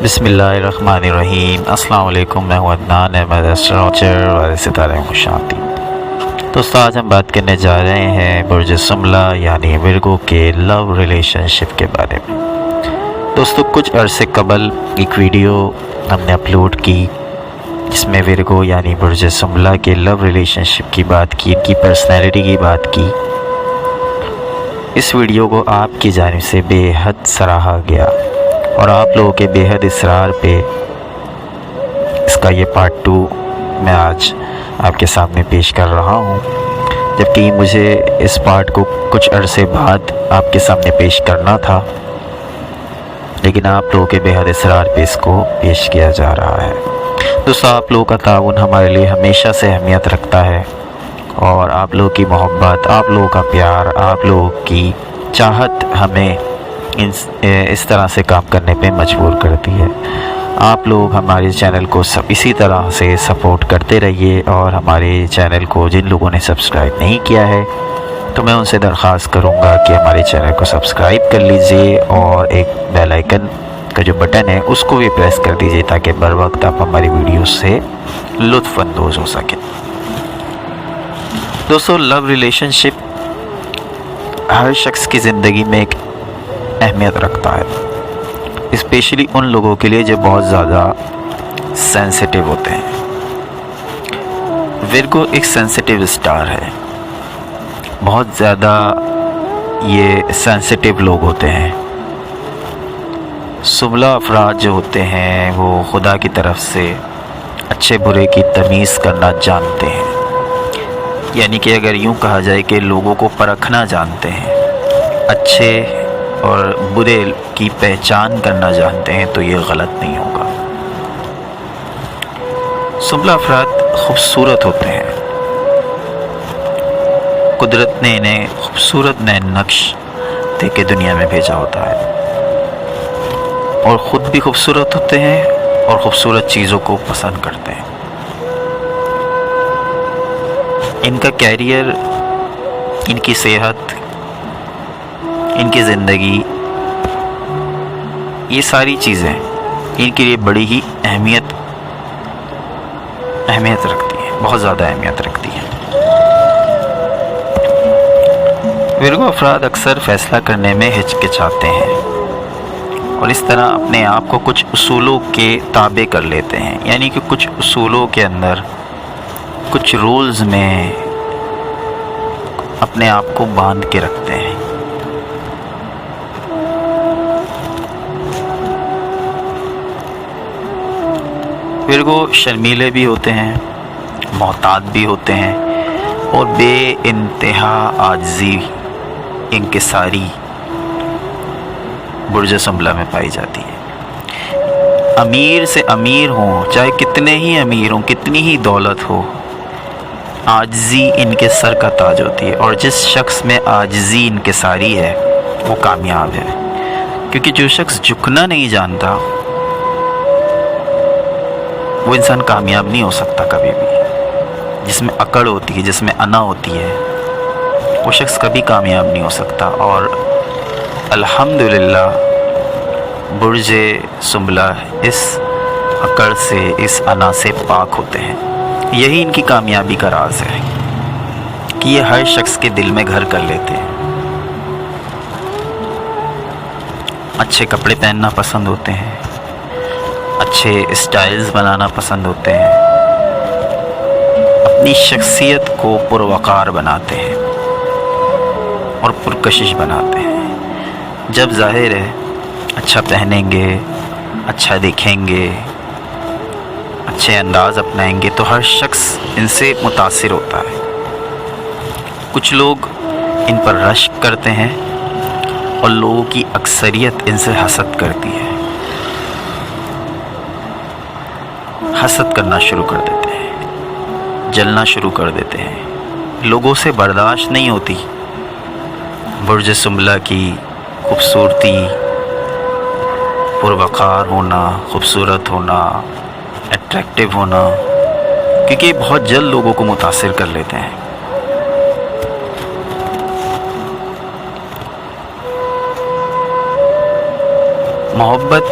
بسم اللہ الرحمن الرحیم۔ السلام علیکم، میں ہوں عدنان احمد اسٹرانچر والے ستارہ خوشامدید۔ دوستو، آج ہم بات کرنے جا رہے ہیں برج سملہ یعنی ورگو کے لو ریلیشن شپ کے بارے میں۔ دوستو، کچھ عرصے قبل ایک ویڈیو ہم نے اپلوڈ کی جس میں ورگو یعنی برج سملہ کے لو ریلیشن شپ کی بات کی، ان کی پرسنالٹی کی بات کی۔ اس ویڈیو کو آپ کی جانب سے بے حد سراہا گیا اور آپ لوگوں کے بے حد اصرار پہ اس کا یہ پارٹ 2 میں آج آپ کے سامنے پیش کر رہا ہوں، جبکہ مجھے اس پارٹ کو کچھ عرصے بعد آپ کے سامنے پیش کرنا تھا، لیکن آپ لوگوں کے بے حد اصرار پہ اس کو پیش کیا جا رہا ہے۔ دوستو، آپ لوگوں کا تعاون ہمارے لیے ہمیشہ سے اہمیت رکھتا ہے، اور آپ لوگوں کی محبت، آپ لوگوں کا پیار، آپ لوگوں کی چاہت ہمیں اس طرح سے کام کرنے پہ مجبور کرتی ہے۔ آپ لوگ ہمارے چینل کو اسی طرح سے سپورٹ کرتے رہیے، اور ہمارے چینل کو جن لوگوں نے سبسکرائب نہیں کیا ہے تو میں ان سے درخواست کروں گا کہ ہمارے چینل کو سبسکرائب کر لیجئے، اور ایک بیل آئیکن کا جو بٹن ہے اس کو بھی پریس کر دیجئے تاکہ بر وقت آپ ہماری ویڈیوز سے لطف اندوز ہو سکیں۔ دوستو، لو ریلیشن شپ ہر شخص کی زندگی میں ایک اہمیت رکھتا ہے، اسپیشلی ان لوگوں کے لیے جو بہت زیادہ سینسیٹیو ہوتے ہیں۔ ورگو ایک سینسیٹیو اسٹار ہے، بہت زیادہ یہ سینسیٹیو لوگ ہوتے ہیں۔ سملہ افراد جو ہوتے ہیں وہ خدا کی طرف سے اچھے برے کی تمیز کرنا جانتے ہیں، یعنی کہ اگر یوں کہا جائے کہ لوگوں کو پرکھنا جانتے ہیں، اچھے اور برے کی پہچان کرنا جانتے ہیں، تو یہ غلط نہیں ہوگا۔ سملہ افراد خوبصورت ہوتے ہیں، قدرت نے انہیں خوبصورت نئے نقش دے کے دنیا میں بھیجا ہوتا ہے، اور خود بھی خوبصورت ہوتے ہیں اور خوبصورت چیزوں کو پسند کرتے ہیں۔ ان کا کیریئر، ان کی صحت، ان کی زندگی، یہ ساری چیزیں ان کے لیے بڑی ہی اہمیت رکھتی ہیں، بہت زیادہ اہمیت رکھتی ہیں۔ ورگو افراد اکثر فیصلہ کرنے میں ہچکچاتے ہیں، اور اس طرح اپنے آپ کو کچھ اصولوں کے تابع کر لیتے ہیں، یعنی کہ کچھ اصولوں کے اندر، کچھ رولز میں اپنے آپ کو باندھ کے رکھتے ہیں۔ ورگو شرمیلے بھی ہوتے ہیں، محتاط بھی ہوتے ہیں، اور بے انتہا عاجزی انکساری برج سملہ میں پائی جاتی ہے۔ امیر سے امیر ہوں، چاہے کتنے ہی امیر ہوں، کتنی ہی دولت ہو، عاجزی ان کے سر کا تاج ہوتی ہے، اور جس شخص میں عاجزی انکساری ہے وہ کامیاب ہے، کیونکہ جو شخص جھکنا نہیں جانتا وہ انسان کامیاب نہیں ہو سکتا کبھی بھی۔ جس میں اکڑ ہوتی ہے، جس میں انا ہوتی ہے، وہ شخص کبھی کامیاب نہیں ہو سکتا، اور الحمدللہ برج سملہ اس اکڑ سے، اس انا سے پاک ہوتے ہیں۔ یہی ان کی کامیابی کا راز ہے کہ یہ ہر شخص کے دل میں گھر کر لیتے ہیں۔ اچھے کپڑے پہننا پسند ہوتے ہیں، اچھے اسٹائلز بنانا پسند ہوتے ہیں، اپنی شخصیت کو پروقار بناتے ہیں اور پرکشش بناتے ہیں۔ جب ظاہر ہے اچھا پہنیں گے، اچھا دکھیں گے، اچھے انداز اپنائیں گے، تو ہر شخص ان سے متاثر ہوتا ہے۔ کچھ لوگ ان پر رشک کرتے ہیں، اور لوگوں کی اکثریت ان سے حسد کرتی ہے، حسد کرنا شروع کر دیتے ہیں، جلنا شروع کر دیتے ہیں، لوگوں سے برداشت نہیں ہوتی برج سملہ کی خوبصورتی، پروقار ہونا، خوبصورت ہونا، اٹریکٹیو ہونا، کیونکہ یہ بہت جلد لوگوں کو متاثر کر لیتے ہیں۔ محبت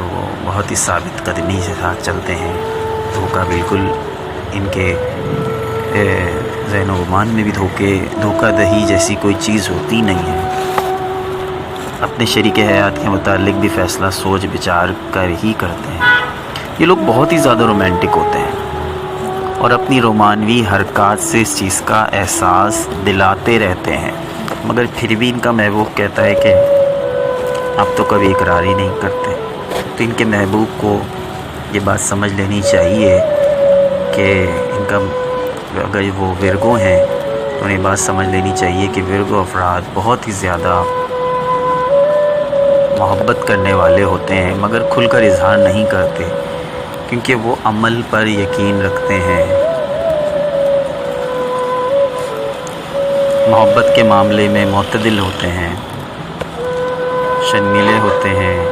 تو بہت ہی ثابت قدمی سے ساتھ چلتے ہیں. دھوکہ بالکل ان کے ذہن و گمان میں بھی دھوکہ دہی جیسی کوئی چیز ہوتی نہیں ہے. اپنے شریک حیات کے متعلق بھی فیصلہ سوچ بچار کر ہی کرتے ہیں. یہ لوگ بہت ہی زیادہ رومانٹک ہوتے ہیں اور اپنی رومانوی حرکات سے اس چیز کا احساس دلاتے رہتے ہیں، مگر پھر بھی ان کا محبوب کہتا ہے کہ اب تو کبھی اقرار ہی نہیں کرتے. تو ان کے محبوب کو یہ بات سمجھ لینی چاہیے کہ ان کا اگر وہ ورگو ہیں تو انہیں بات سمجھ لینی چاہیے کہ ورگو افراد بہت ہی زیادہ محبت کرنے والے ہوتے ہیں، مگر کھل کر اظہار نہیں کرتے کیونکہ وہ عمل پر یقین رکھتے ہیں. محبت کے معاملے میں معتدل ہوتے ہیں، شرمیلے ہوتے ہیں،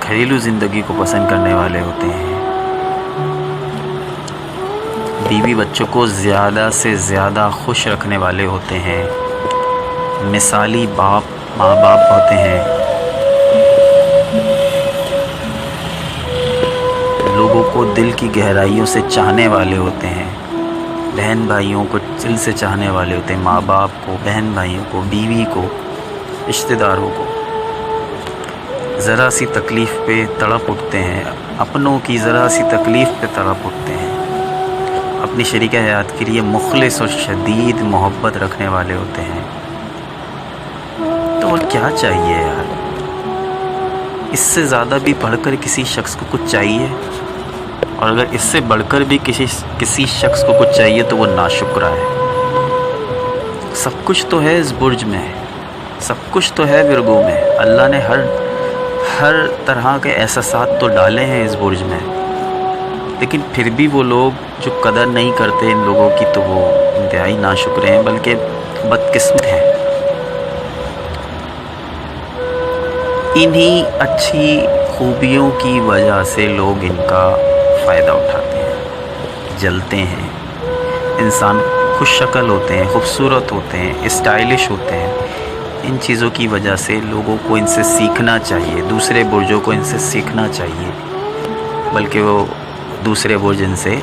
گھریلو زندگی کو پسند کرنے والے ہوتے ہیں، بیوی بچوں کو زیادہ سے زیادہ خوش رکھنے والے ہوتے ہیں، مثالی ماں باپ ہوتے ہیں، لوگوں کو دل کی گہرائیوں سے چاہنے والے ہوتے ہیں، بہن بھائیوں کو دل سے چاہنے والے ہوتے ہیں، ماں باپ کو، بہن بھائیوں کو، بیوی کو، رشتہ داروں کو. ذرا سی تکلیف پہ تڑپ اٹھتے ہیں، اپنوں کی ذرا سی تکلیف پہ تڑپ اٹھتے ہیں. اپنی شریک حیات کے لیے مخلص اور شدید محبت رکھنے والے ہوتے ہیں. تو اور کیا چاہیے یار؟ اس سے زیادہ بھی بڑھ کر کسی شخص کو کچھ چاہیے؟ اور اگر اس سے بڑھ کر بھی کسی شخص کو کچھ چاہیے تو وہ ناشکرا ہے. سب کچھ تو ہے اس برج میں، سب کچھ تو ہے ورگو میں. اللہ نے ہر طرح کے احساسات تو ڈالے ہیں اس برج میں، لیکن پھر بھی وہ لوگ جو قدر نہیں کرتے ان لوگوں کی تو وہ انتہائی ناشکرے ہیں، بلکہ بدقسمت ہیں. انہی اچھی خوبیوں کی وجہ سے لوگ ان کا فائدہ اٹھاتے ہیں، جلتے ہیں. انسان خوش شکل ہوتے ہیں، خوبصورت ہوتے ہیں، اسٹائلش ہوتے ہیں. ان چیزوں کی وجہ سے لوگوں کو ان سے سیکھنا چاہیے، دوسرے برجوں کو ان سے سیکھنا چاہیے، بلکہ وہ دوسرے برج ان سے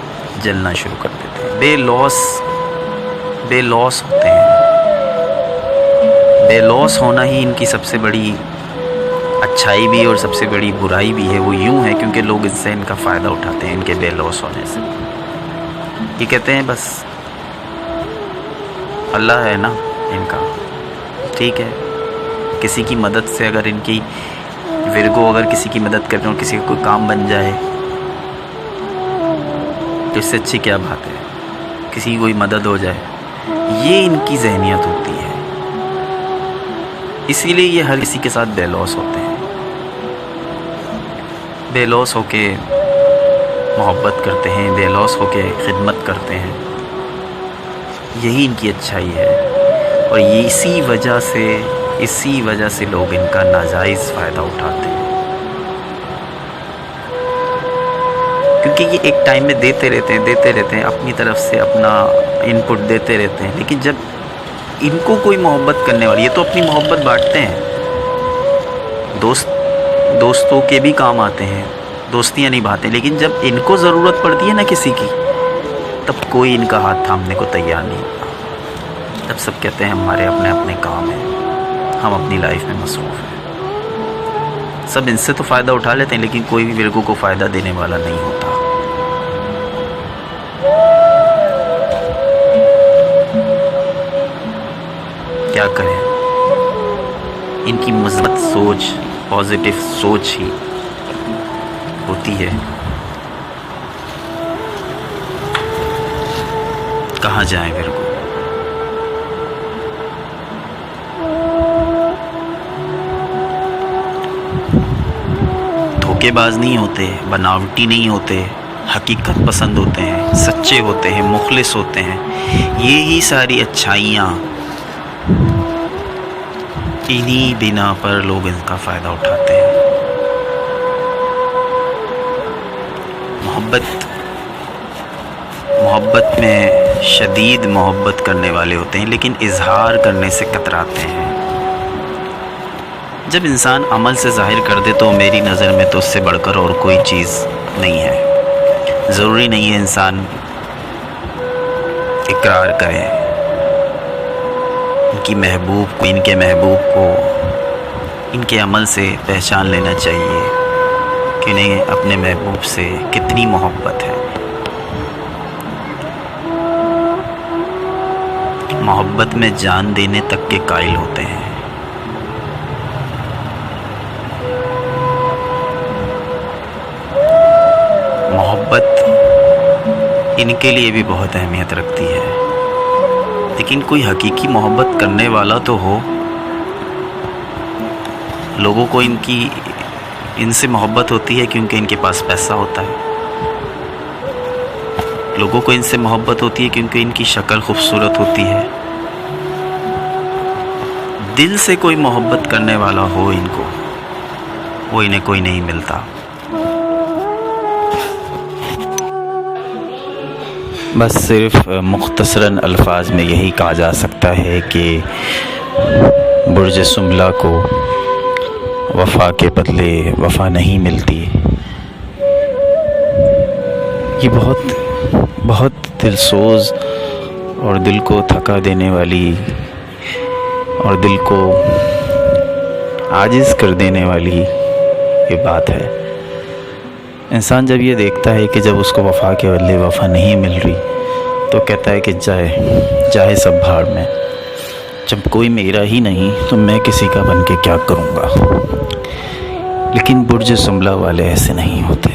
جلنا شروع کر دیتے ہیں. بے لوس ہوتے ہیں. بے لوس ہونا ہی ان کی سب سے بڑی اچھائی بھی اور سب سے بڑی برائی بھی ہے. وہ یوں ہے کیونکہ لوگ اس سے ان کا فائدہ اٹھاتے ہیں، ان کے بے لوس ہونے سے. یہ کہتے ہیں بس اللہ ہے نا ان کا، ٹھیک ہے. کسی کی مدد سے اگر ان کی ورگو اگر کسی کی مدد کرتے ہیں اور کسی کا کوئی کام بن جائے تو اس سے اچھی کیا بات ہے؟ کسی کی کوئی مدد ہو جائے. یہ ان کی ذہنیت ہوتی ہے، اسی لیے یہ ہر کسی کے ساتھ بے لوس ہوتے ہیں. بے لوس ہو کے محبت کرتے ہیں، بے لوس ہو کے خدمت کرتے ہیں. یہی ان کی اچھائی ہے، اور اسی وجہ سے لوگ ان کا ناجائز فائدہ اٹھاتے ہیں. کیونکہ یہ ایک ٹائم میں دیتے رہتے ہیں اپنی طرف سے اپنا ان پٹ دیتے رہتے ہیں. لیکن جب ان کو کوئی محبت کرنے والی ہے تو اپنی محبت بانٹتے ہیں. دوستوں کے بھی کام آتے ہیں، دوستیاں نبھاتے ہیں. لیکن جب ان کو ضرورت پڑتی ہے نا کسی کی، تب کوئی ان کا ہاتھ تھامنے کو تیار نہیں ہوتا. تب سب کہتے ہیں ہمارے اپنے اپنے کام ہیں، ہم اپنی لائف میں مصروف ہیں. سب ان سے تو فائدہ اٹھا لیتے ہیں، لیکن کوئی بھی ورگو کو فائدہ دینے والا نہیں ہوتا. کیا کریں؟ ان کی مثبت سوچ، پازیٹیو سوچ ہی ہوتی ہے. کہاں جائیں ورگو؟ دھوکے باز نہیں ہوتے، بناوٹی نہیں ہوتے، حقیقت پسند ہوتے ہیں، سچے ہوتے ہیں، مخلص ہوتے ہیں. یہی ساری اچھائیاں انہی بنا پر لوگ ان کا فائدہ اٹھاتے ہیں. محبت میں شدید محبت کرنے والے ہوتے ہیں، لیکن اظہار کرنے سے کتراتے ہیں. جب انسان عمل سے ظاہر کر دے تو میری نظر میں تو اس سے بڑھ کر اور کوئی چیز نہیں ہے. ضروری نہیں ہے انسان اقرار کرے. ان کے محبوب کو ان کے عمل سے پہچان لینا چاہیے کہ انہیں اپنے محبوب سے کتنی محبت ہے. محبت میں جان دینے تک کے قائل ہوتے ہیں. محبت ان کے لیے بھی بہت اہمیت رکھتی ہے، لیکن کوئی حقیقی محبت کرنے والا تو ہو. لوگوں کو ان سے محبت ہوتی ہے کیونکہ ان کے پاس پیسہ ہوتا ہے. لوگوں کو ان سے محبت ہوتی ہے کیونکہ ان کی شکل خوبصورت ہوتی ہے. دل سے کوئی محبت کرنے والا ہو ان کو، وہ انہیں کوئی نہیں ملتا. بس صرف مختصراً الفاظ میں یہی کہا جا سکتا ہے کہ برج سملہ کو وفا کے بدلے وفا نہیں ملتی. یہ بہت دلسوز اور دل کو تھکا دینے والی اور دل کو عاجز کر دینے والی یہ بات ہے. انسان جب یہ دیکھتا ہے کہ جب اس کو وفا کے بدلے وفا نہیں مل رہی تو کہتا ہے کہ جائے سب بھاڑ میں. جب کوئی میرا ہی نہیں تو میں کسی کا بن کے کیا کروں گا. لیکن برج سملہ والے ایسے نہیں ہوتے.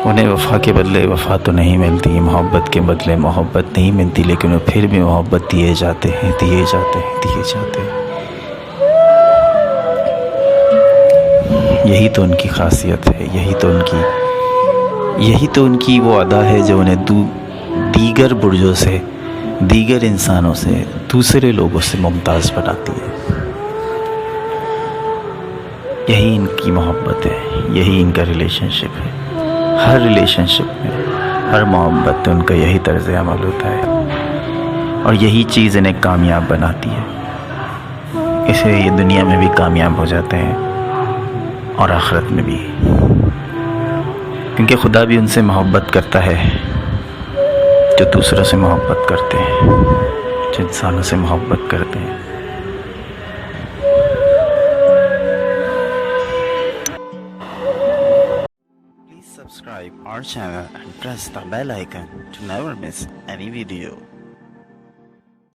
انہیں وفا کے بدلے وفا تو نہیں ملتی، محبت کے بدلے محبت نہیں ملتی، لیکن وہ پھر بھی محبت دیے جاتے ہیں. یہی تو ان کی خاصیت ہے، یہی تو ان کی وہ ادا ہے جو انہیں دیگر برجوں سے، دیگر انسانوں سے، دوسرے لوگوں سے ممتاز بناتی ہے. یہی ان کی محبت ہے، یہی ان کا ریلیشن شپ ہے. ہر ریلیشن شپ میں، ہر محبت میں ان کا یہی طرز عمل ہوتا ہے اور یہی چیز انہیں کامیاب بناتی ہے. اس لیے یہ دنیا میں بھی کامیاب ہو جاتے ہیں اور آخرت میں بھی، کیونکہ خدا بھی ان سے محبت کرتا ہے جو دوسروں سے محبت کرتے ہیں، جو انسانوں سے محبت کرتے ہیں. Please subscribe our channel and press the bell icon to never miss any video.